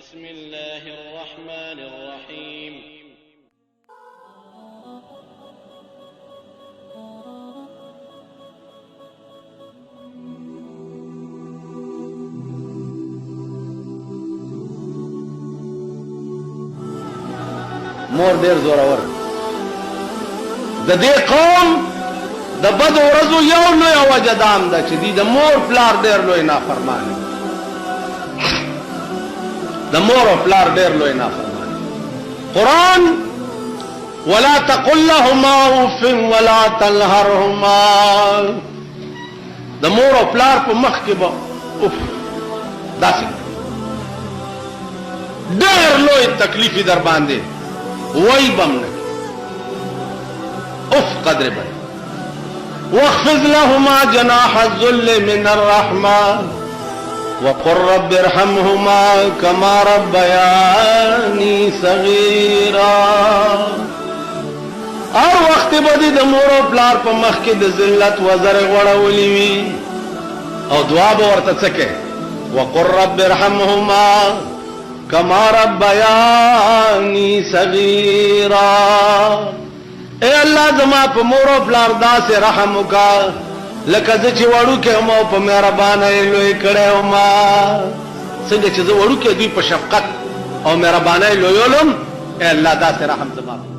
بسم الله الرحمن الرحيم مور ډیر زورور د دې قوم د بد ورځو یو لوی وجه دام ده چې د مور پلار ډیر لوی نافرمان د مور او پلار ډیر لوی نافرمان قرآن ولا تقل لهما اف ولا تنهرهما د مور او پلار په مخ کې به اف داسې ډیر لوی تکلیف در باندې وای بم نه اف قدر بن واخفض لهما جناح الذل من الرحمه وقل رب ارحمهما كما ربياني صغيرا اور وخت بدی د مور او پلار په مخ کې د ذلت وزر غړولې وي او دعا به ورته څکه وقل رب ارحمهما كما ربياني صغيرا اے اللہ زما په مور او پلار داسې رحم وکا لکه زه چې وړو کې مو په مهربانۍ لوی کړو ما څنګه چې زه وړو کې دوی په شفقت او مهربانۍ لویولم اے الله داسې رحم زما